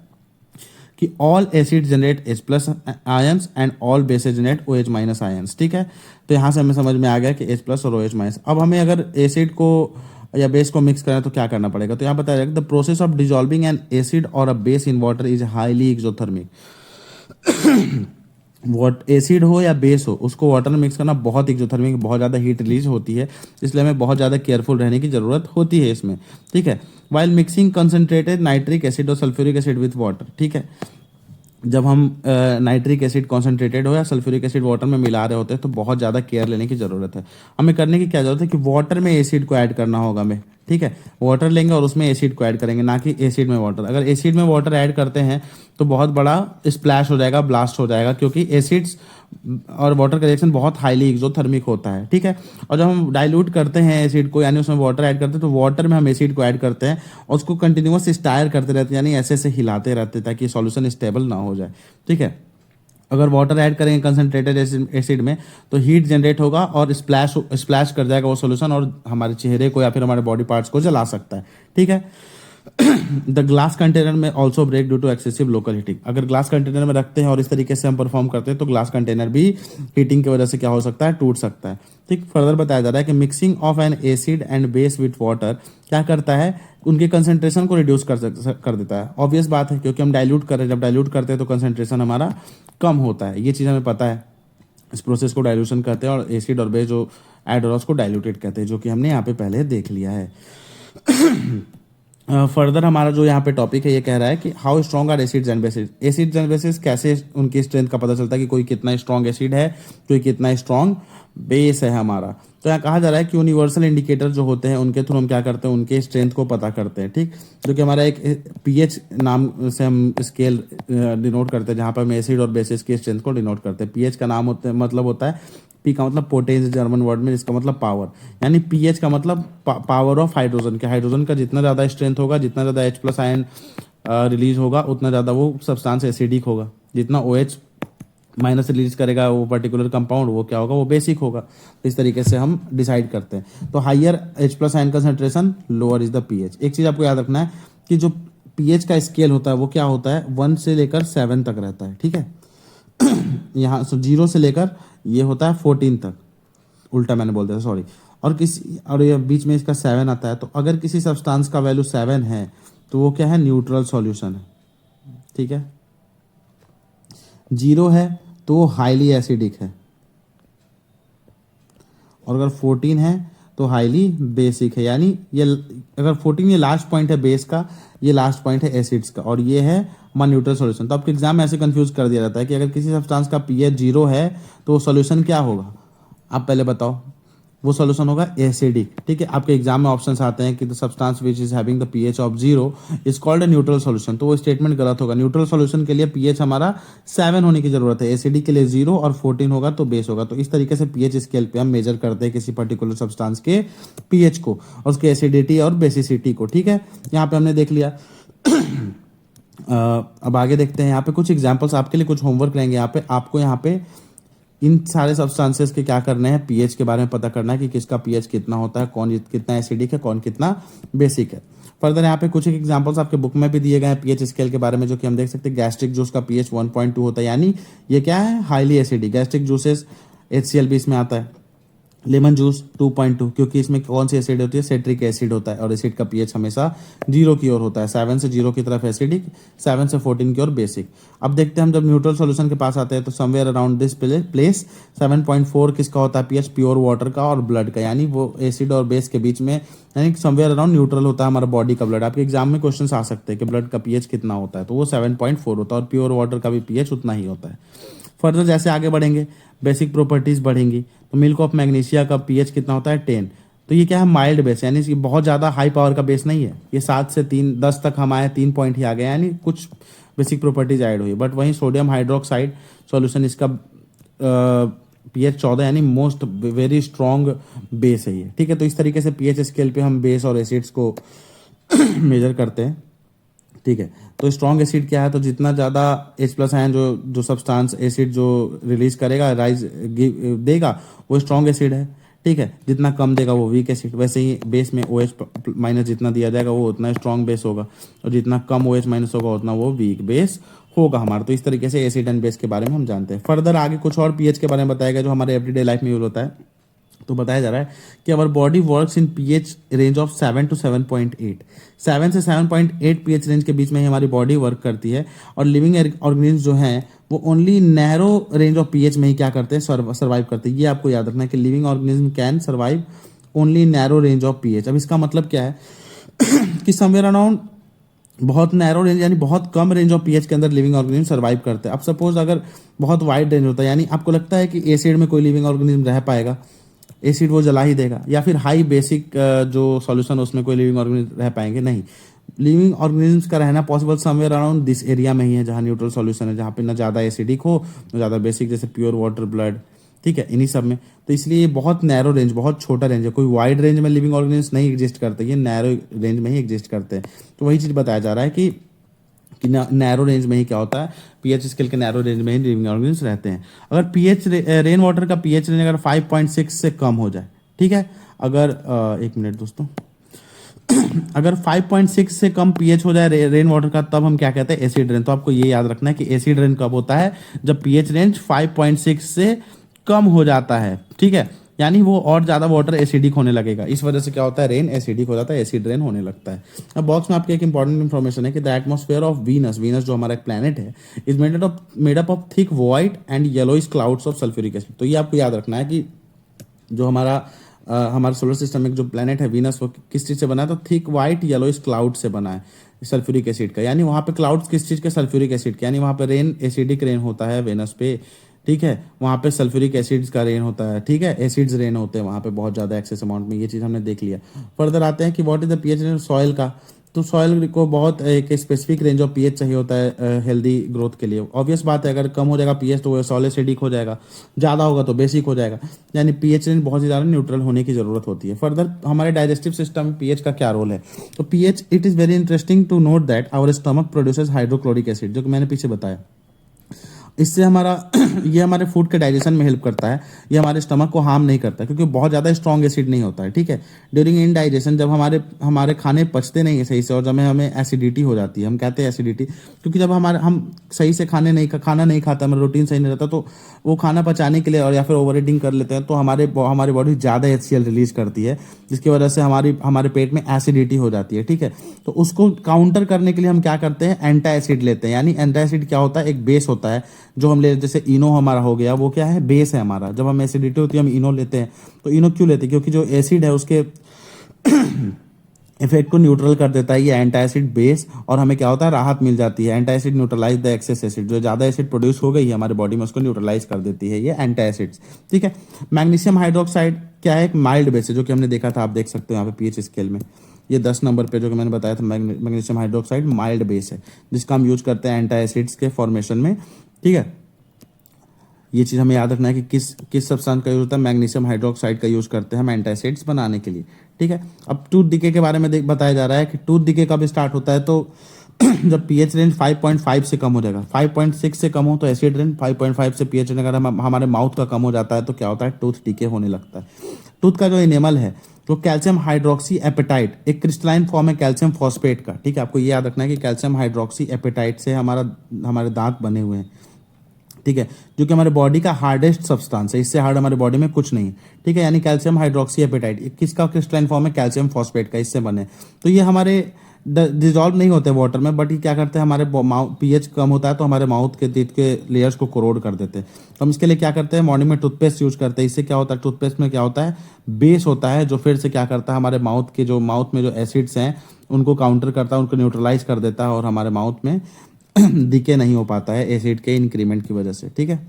कि all acid generate H+ ions and all basis generate OH- ions, ठीक है। तो यहाँ से हमें समझ में आ गया कि H+ और OH-। अब हमें अगर एसिड को या बेस को मिक्स करना है तो क्या करना पड़ेगा, तो यहाँ बताया जाएगा the process of dissolving an acid or a base in water is highly exothermic. What acid हो या बेस हो, उसको वाटर में मिक्स करना बहुत एक्सोथर्मिक, बहुत ज़्यादा हीट रिलीज होती है, इसलिए हमें बहुत ज़्यादा केयरफुल रहने की ज़रूरत होती है इसमें, ठीक है। While mixing concentrated nitric acid और सल्फ्यूरिक एसिड विथ वाटर, ठीक है, जब हम नाइट्रिक एसिड कॉन्सेंट्रेटेड हो या सल्फ्यूरिक एसिड वाटर में मिला रहे होते हैं तो बहुत ज़्यादा केयर लेने की ज़रूरत है। हमें करने की क्या ज़रूरत है कि वाटर में एसिड को ऐड करना होगा हमें, ठीक है। वाटर लेंगे और उसमें एसिड को ऐड करेंगे, ना कि एसिड में वाटर। अगर एसिड में वाटर ऐड करते हैं तो बहुत बड़ा स्प्लैश हो जाएगा, ब्लास्ट हो जाएगा, क्योंकि एसिड्स और वाटर का रिएक्शन बहुत हाईली एक्सोथर्मिक होता है, ठीक है। और जब हम डाइल्यूट करते हैं एसिड को, यानी उसमें वाटर ऐड करते हैं, तो वाटर में हम एसिड को ऐड करते हैं और उसको कंटिन्यूअस स्टायर करते रहते हैं, यानी ऐसे ऐसे हिलाते रहते हैं ताकि सॉल्यूशन स्टेबल ना हो जाए, ठीक है। अगर वाटर ऐड करेंगे कंसनट्रेटेड एसिड में तो हीट जनरेट होगा और स्प्लैश कर जाएगा वो सॉल्यूशन, और हमारे चेहरे को या फिर हमारे बॉडी पार्ट्स को जला सकता है, ठीक है। द ग्लास कंटेनर में also break due to excessive local heating. अगर ग्लास कंटेनर में रखते हैं और इस तरीके से हम परफॉर्म करते हैं तो ग्लास कंटेनर भी हीटिंग की वजह से क्या हो सकता है, टूट सकता है, ठीक। फर्दर बताया जा रहा है कि mixing of N acid and base with water क्या करता है, उनके कंसंट्रेशन को रिड्यूस कर देता है। ऑब्वियस बात है, क्योंकि हम डाइल्यूट कर रहे हैं, जब डाइल्यूट करते हैं तो कंसंट्रेशन हमारा कम होता है, ये चीज़ हमें पता है। इस प्रोसेस को डाइल्यूशन कहते हैं, और एसिड और बेस जो ऐड हो रहा है उसको डाइल्यूटेड कहते हैं, जो कि हमने यहाँ पे पहले देख लिया है। फर्दर हमारा जो यहाँ पे टॉपिक है ये कह रहा है कि how strong are acids and bases. Acids and bases कैसे उनकी स्ट्रेंथ का पता चलता है कि कोई कितना स्ट्रॉन्ग एसिड है, कोई कितना स्ट्रॉन्ग बेस है हमारा। तो यहाँ कहा जा रहा है कि यूनिवर्सल इंडिकेटर जो होते हैं उनके थ्रू हम क्या करते हैं, उनके स्ट्रेंथ को पता करते हैं, ठीक। जो कि हमारा एक पीएच नाम से हम स्केल डिनोट करते हैं, जहाँ पर हम एसिड और बेसिस की स्ट्रेंथ को डिनोट करते हैं। पीएच का नाम मतलब होता है, पी का मतलब पोटेंस जर्मन वर्ड में, जिसका मतलब पावर, यानी पीएच का मतलब पावर ऑफ हाइड्रोजन के। हाइड्रोजन का जितना ज़्यादा स्ट्रेंथ होगा, जितना ज़्यादा H+ आयन रिलीज होगा, उतना ज़्यादा वो सब्सटेंस एसिडिक होगा। जितना OH- रिलीज करेगा वो पर्टिकुलर कंपाउंड, वो क्या होगा, वो बेसिक होगा। तो इस तरीके से हम डिसाइड करते हैं। तो higher H+ ion concentration, lower is the pH. एक चीज़ आपको याद रखना है कि जो पीएच का स्केल होता है वो क्या होता है, 1 से लेकर 7 तक रहता है, ठीक है। यहाँ 0 से लेकर ये होता है 14 तक, उल्टा मैंने बोल दिया, सॉरी। और ये बीच में इसका 7 आता है। तो अगर किसी सब्सटेंस का वैल्यू 7 है तो वो क्या है, न्यूट्रल सॉल्यूशन है, ठीक है। 0 है तो वो हाईली एसिडिक है, और अगर 14 है तो हाईली बेसिक है। यानी ये अगर 14 ये लास्ट पॉइंट है बेस का, ये लास्ट पॉइंट है एसिड्स का, और ये है हमारा न्यूट्रल सॉल्यूशन। तो आपके एग्जाम में ऐसे कंफ्यूज कर दिया जाता है कि अगर किसी सब्सटेंस का पीएच 0 है तो वो सॉल्यूशन क्या होगा, आप पहले बताओ। वो सॉल्यूशन होगा एसिडिक, ठीक है। आपके एग्जाम में ऑप्शंस आते हैं कि the substance which is having the pH of 0 is called a neutral solution, तो वो स्टेटमेंट गलत होगा। न्यूट्रल सॉल्यूशन के लिए पीएच हमारा 7 होने की जरूरत है, एसिडिक के लिए 0 और 14 होगा तो बेस होगा। तो इस तरीके से पीएच स्केल पे हम मेजर करते हैं किसी पर्टिकुलर सब्सटेंस के पीएच को और उसके एसिडिटी और बेसिसिटी को, ठीक है। यहाँ पे हमने देख लिया। अब आगे देखते हैं, यहाँ पे कुछ एग्जांपल्स आपके लिए, कुछ होमवर्क रहेंगे यहाँ पे। आपको यहाँ पे इन सारे सब्सटेंसेस के क्या करने हैं, पीएच के बारे में पता करना है कि किसका पीएच कितना होता है, कौन कितना एसिडिक है, कौन कितना बेसिक है। फर्दर यहाँ पे कुछ एग्जांपल्स आपके बुक में भी दिए गए हैं पीएच स्केल के बारे में, जो कि हम देख सकते हैं। गैस्ट्रिक जूस का पीएच 1.2 होता है, यानी ये क्या है, highly acidic. Gastric juices HCl भी इसमें आता है। लेमन जूस 2.2, क्योंकि इसमें कौन सी एसिड होती है, सेट्रिक एसिड होता है, और एसिड का पीएच हमेशा 0 की ओर होता है। 7 से 0 की तरफ एसिडिक, 7 से 14 की ओर बेसिक। अब देखते हैं हम जब न्यूट्रल सॉल्यूशन के पास आते हैं तो समवेयर अराउंड दिस प्लेस 7.4 किसका होता है, पीएच प्योर वाटर का और ब्लड का, यानी वो एसिड और बेस के बीच में, यानी समवेयर अराउंड न्यूट्रल होता है हमारा बॉडी का ब्लड। आपके एग्जाम में क्वेश्चन आ सकते हैं कि ब्लड का पीएच कितना होता है, तो वो 7.4 होता है, और प्योर वाटर का भी पीएच उतना ही होता है। फर्दर जैसे आगे बढ़ेंगे बेसिक प्रॉपर्टीज बढ़ेंगी, तो मिल्क ऑफ मैग्नीशिया का पीएच कितना होता है, 10। तो ये क्या है, माइल्ड बेस, यानी कि बहुत ज़्यादा हाई पावर का बेस नहीं है। ये 7 से 10 तक हम आए, 3 पॉइंट ही आ गए, यानी कुछ बेसिक प्रॉपर्टीज ऐड हुई। बट वहीं सोडियम हाइड्रोक्साइड सॉल्यूशन, इसका पीएच 14, यानी मोस्ट वेरी स्ट्रॉन्ग बेस है ये। ठीक है, तो इस तरीके से पीएच स्केल पे हम बेस और एसिड्स को मेजर करते हैं। ठीक है, तो स्ट्रॉन्ग एसिड क्या है, तो जितना ज़्यादा H प्लस आयन जो सब्सटेंस एसिड जो रिलीज करेगा, राइज देगा, वो स्ट्रॉन्ग एसिड है। ठीक है, जितना कम देगा वो वीक एसिड। वैसे ही बेस में OH माइनस जितना दिया जाएगा वो उतना स्ट्रॉन्ग बेस होगा, और जितना कम OH माइनस होगा उतना वो वीक बेस होगा हमारा। तो इस तरीके से एसिड एंड बेस के बारे में हम जानते हैं। फर्दर आगे कुछ और पीएच के बारे में बताया गया जो हमारे एवरीडे लाइफ में यूज होता है। तो बताया जा रहा है कि our body works in pH range of 7 to 7.8। 7 से 7.8 पीएच रेंज के बीच में ही हमारी बॉडी वर्क करती है, और लिविंग ऑर्गेनिज्म जो हैं वो only narrow range of pH में ही क्या करते हैं, सर्वाइव करते हैं। ये आपको याद रखना है कि living organism can survive only narrow range of pH. अब इसका मतलब क्या है कि समवेयर अराउंड बहुत नैरो रेंज, यानी बहुत कम रेंज ऑफ पीएच के अंदर लिविंग ऑर्गेनिज्म सर्वाइव करते हैं। अब सपोज अगर बहुत वाइड रेंज होता है, यानी आपको लगता है कि एसिड में कोई लिविंग ऑर्गेनिज्म रह पाएगा, एसिड वो जला ही देगा, या फिर हाई बेसिक जो सॉल्यूशन उसमें कोई लिविंग ऑर्गेनिज्म रह पाएंगे, नहीं। लिविंग ऑर्गेनिज्म का रहना possible somewhere around this area में ही है, जहाँ न्यूट्रल सॉल्यूशन है, जहाँ पे ना ज़्यादा एसिडिक हो ना ज़्यादा बेसिक, जैसे प्योर वाटर, ब्लड। ठीक है, इन्हीं सब में। तो इसलिए ये बहुत नैरो रेंज, बहुत छोटा रेंज है। कोई वाइड रेंज में लिविंग ऑर्गेनिज्म नहीं एग्जिस्ट करते, ये नैरो रेंज में ही एग्जिस्ट करते हैं। तो वही चीज़ बताया जा रहा है कि नैरो रेंज में ही क्या होता है, पीएच स्केल के नैरो रेंज में ही लिविंग ऑर्गेनिज्म रहते हैं। अगर पीएच रेन वाटर का पीएच रेंज अगर 5.6 से कम हो जाए, ठीक है, अगर एक मिनट दोस्तों, अगर 5.6 से कम पीएच हो जाए रेन वाटर का, तब हम क्या कहते हैं, एसिड रेन। तो आपको ये याद रखना है कि एसिड रेन कब होता है, जब पीएच रेंज 5.6 से कम हो जाता है। ठीक है, यानी वो और ज़्यादा वाटर एसिडिक होने लगेगा। इस वजह से क्या होता है, रेन एसिडिक हो जाता है, एसिड रेन होने लगता है। अब बॉक्स में आपके एक इंपॉर्टेंट इन्फॉर्मेशन है कि the atmosphere of Venus, Venus जो हमारा एक प्लैनेट है, is made up of thick white and yellowish clouds of sulphuric acid. तो ये आपको याद रखना है कि जो हमारा सोलर सिस्टम में जो प्लैनेट है वीनस, वो किस चीज़ से बना है, तो थिक व्हाइट येलोइश क्लाउड से बना है, सल्फ्यूरिक एसिड का। यानी वहाँ पे क्लाउड्स किस चीज़ के, सल्फ्यूरिक एसिड के, यानी वहाँ पे रेन एसिडिक रेन होता है वेनस पे। ठीक है, वहाँ पे सल्फ्यूरिक एसिड्स का रेन होता है। ठीक है, एसिड्स रेन होते हैं वहाँ पे बहुत ज़्यादा एक्सेस अमाउंट में। ये चीज़ हमने देख लिया। फर्दर आते हैं कि what is the pH range soil का। तो सॉइल को बहुत एक स्पेसिफिक रेंज ऑफ पीएच चाहिए होता है हेल्दी ग्रोथ के लिए। ऑब्वियस बात है, अगर कम हो जाएगा पीएच तो वो सॉइल एसिडिक हो जाएगा, ज़्यादा होगा तो बेसिक हो जाएगा। यानी पीएच रेंज बहुत ही ज़्यादा न्यूट्रल होने की ज़रूरत होती है। फर्दर हमारे डाइजेस्टिव सिस्टम में पीएच का क्या रोल है, तो pH, it is very interesting to note that our stomach produces hydrochloric acid, जो कि मैंने पीछे बताया। इससे हमारा ये हमारे फूड के डाइजेशन में हेल्प करता है। ये हमारे स्टमक को हार्म नहीं करता, क्योंकि बहुत ज़्यादा स्ट्रॉन्ग एसिड नहीं होता है। ठीक है, ड्यूरिंग इन डाइजेशन जब हमारे खाने पचते नहीं है सही से, और जब हमें एसिडिटी हो जाती है, हम कहते हैं एसिडिटी, क्योंकि जब हम सही से खाना नहीं खाता, हमारा रूटीन सही नहीं रहता, तो वो खाना पचाने के लिए और या फिर ओवर ईटिंग कर लेते हैं, तो हमारी बॉडी ज़्यादा HCl रिलीज करती है, जिसकी वजह से हमारे पेट में एसिडिटी हो जाती है। ठीक है, तो उसको काउंटर करने के लिए हम क्या करते हैं, एंटा एसिड लेते हैं। यानी एंटा एसिड क्या होता है, एक बेस होता है जो हम ले, जैसे इनो हमारा हो गया, वो क्या है, बेस है हमारा। जब हम एसिडिटी होती है हम इनो लेते हैं। तो इनो क्यों लेते हैं, क्योंकि जो एसिड है उसके इफेक्ट को न्यूट्रल कर देता है ये एंटा एसिड बेस, और हमें क्या होता है, राहत मिल जाती है। Antacid neutralize the excess acid, जो ज़्यादा एसिड प्रोड्यूस हो गई है हमारे बॉडी में उसको न्यूट्रलाइज कर देती है ये एंटा एसिड्स। ठीक है, मैग्नीशियम हाइड्रोक्साइड क्या है, एक माइल्ड बेस है, जो कि हमने देखा था, आप देख सकते हो यहाँ पे पीएच स्केल में ये 10 नंबर पे जो कि मैंने बताया था, मैग्नीशियम हाइड्रोक्साइड माइल्ड बेस है, जिसका हम यूज करते हैं एंटा एसिड्स के फॉर्मेशन में। ठीक है, ये चीज़ हमें याद रखना है कि किस सब्सटेंस का यूज होता है, मैग्नीशियम हाइड्रोक्साइड का यूज करते हैं हम एंटासिड्स बनाने के लिए। ठीक है, अब टूथ डिके के बारे में बताया जा रहा है कि टूथ डिके कब स्टार्ट होता है, तो जब पीएच रेंज 5.5 से कम हो जाएगा। 5.6 से कम हो तो एसिड रेंज, 5.5 से पीएच रेंज अगर हमारे माउथ का कम हो जाता है तो क्या होता है, टूथ डिके होने लगता है। टूथ का जो इनेमल है वो कैल्शियम हाइड्रोक्सी एपेटाइट, एक क्रिस्टलाइन फॉर्म है कैल्शियम फॉस्फेट का। ठीक है, आपको ये याद रखना है कि कैल्शियम हाइड्रोक्सी एपेटाइट से हमारे दांत बने हुए हैं। ठीक है, जो कि हमारे बॉडी का हार्डेस्ट सब्सटेंस है, इससे हार्ड हमारे बॉडी में कुछ नहीं है। ठीक है, यानी कैल्शियम हाइड्रोक्सी एपेटाइट, किसका क्रिस्टलाइन फॉर्म है, कैल्शियम फॉस्फेट का, इससे बने। तो ये हमारे डिजॉल्व नहीं होते वाटर में, बट ये क्या करते हैं, हमारे पीएच कम होता है तो हमारे माउथ के टीथ के लेयर्स को कोरोड कर देते हैं। तो हम इसके लिए क्या करते हैं, मॉर्निंग में टूथपेस्ट यूज करते हैं। इससे क्या होता है, टूथपेस्ट में क्या होता है, बेस होता है, जो फिर से क्या करता है, हमारे माउथ में जो एसिड्स हैं उनको काउंटर करता है, उनको न्यूट्रलाइज कर देता है, और हमारे माउथ में डीके नहीं हो पाता है एसिड के इंक्रीमेंट की वजह से। ठीक है,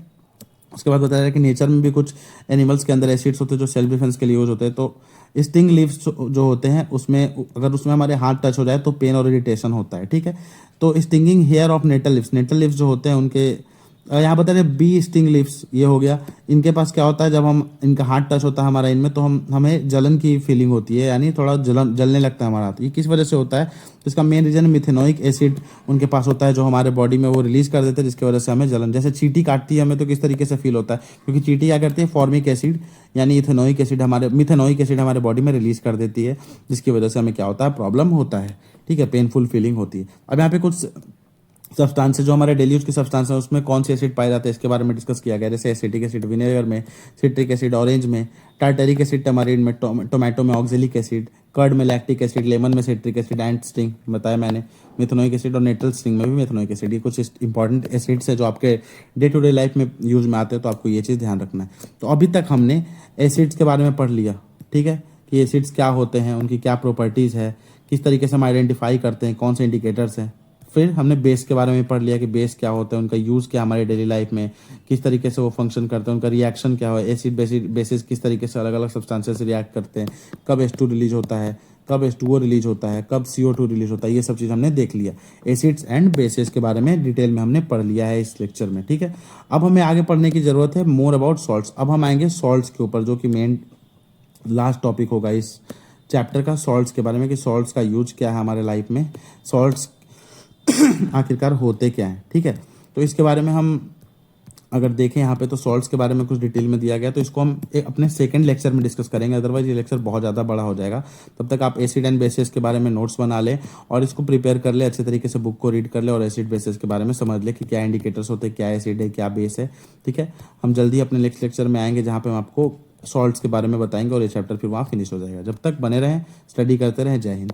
उसके बाद बताया कि नेचर में भी कुछ एनिमल्स के अंदर एसिड्स होते हैं जो सेल्फ डिफेंस के लिए यूज होते हैं। तो स्टिंग लीव्स जो होते हैं उसमें अगर उसमें हमारे हाथ टच हो जाए तो पेन और इरिटेशन होता है। ठीक है, तो stinging hair of nettle leaves जो होते हैं उनके यहाँ बता रहे बी स्टिंग लिव्स, ये हो गया। इनके पास क्या होता है, जब हम इनका हाथ टच होता है हमारा इनमें, तो हमें जलन की फीलिंग होती है, यानी थोड़ा जलने लगता है हमारा हाथ। ये किस वजह से होता है, तो इसका मेन रीजन मिथेनोइक एसिड उनके पास होता है, जो हमारे बॉडी में वो रिलीज कर देते हैं, जिसकी वजह से हमें जलन, जैसे चींटी काटती है हमें तो किस तरीके से फील होता है, क्योंकि चींटी क्या करती है, फॉर्मिक एसिड यानी मिथेनोइक एसिड हमारे बॉडी में रिलीज कर देती है, जिसकी वजह से हमें क्या होता है, प्रॉब्लम होता है। ठीक है, पेनफुल फीलिंग होती है। अब यहाँ पे कुछ सब्सटेंस जो हमारे डेली यूज के सब्सटेंस है उसमें कौन से एसिड पाए जाते हैं इसके बारे में डिस्कस किया गया, जैसे एसिटिक एसिड विनेगर में, सिट्रिक एसिड ऑरेंज में, टार्टरिक एसिड टमारिन में, टोमेटो में ऑक्जेलिक एसिड, कर्ड में लैक्टिक एसिड, लेमन में सिट्रिक एसिड, एंड स्टिंग बताया मैंने मिथेनोइक एसिड, और नेट्रल स्टिंग में भी मिथेनोइक एसिड। ये कुछ इंपॉर्टेंट एसिड्स है जो आपके डे टू डे लाइफ में यूज में आते हैं, तो आपको ये चीज़ ध्यान रखना है। तो अभी तक हमने एसिड्स के बारे में पढ़ लिया। ठीक है, कि एसिड्स क्या होते हैं, उनकी क्या प्रॉपर्टीज़ है, किस तरीके से हम आइडेंटिफाई करते हैं, कौन से इंडिकेटर्स हैं। फिर हमने बेस के बारे में पढ़ लिया कि बेस क्या होता है, उनका यूज़ क्या हमारे डेली लाइफ में, किस तरीके से वो फंक्शन करते हैं, उनका रिएक्शन क्या हो, एसिड बेसिस किस तरीके से अलग अलग सब्सटेंसेस रिएक्ट करते हैं, कब H2 रिलीज होता है, कब H2O रिलीज होता है, कब CO2 रिलीज होता है, ये सब चीज़ हमने देख लिया। एसिड्स एंड बेसिस के बारे में डिटेल में हमने पढ़ लिया है इस लेक्चर में। ठीक है, अब हमें आगे पढ़ने की ज़रूरत है मोर अबाउट सॉल्ट्स। अब हम आएंगे सॉल्ट्स के ऊपर, जो कि मेन लास्ट टॉपिक होगा इस चैप्टर का, सॉल्ट्स के बारे में, कि सॉल्ट्स का यूज क्या है हमारे लाइफ में, सॉल्ट्स आखिरकार होते क्या हैं। ठीक है, तो इसके बारे में हम अगर देखें यहाँ पे, तो सॉल्ट्स के बारे में कुछ डिटेल में दिया गया, तो इसको हम अपने सेकंड लेक्चर में डिस्कस करेंगे, अदरवाइज ये लेक्चर बहुत ज़्यादा बड़ा हो जाएगा। तब तक आप एसिड एंड बेसिस के बारे में नोट्स बना लें और इसको प्रिपेयर कर ले, अच्छे तरीके से बुक को रीड कर ले, और एसिड बेसिस के बारे में समझ ले कि क्या इंडिकेटर्स होते हैं, क्या एसिड है, क्या बेस है। ठीक है, हम जल्दी अपने नेक्स्ट लेक्चर में आएंगे जहाँ पे हम आपको सॉल्ट्स के बारे में बताएंगे, और ये चैप्टर फिर वहाँ फिनिश हो जाएगा। जब तक बने रहें, स्टडी करते रहें। जय हिंद।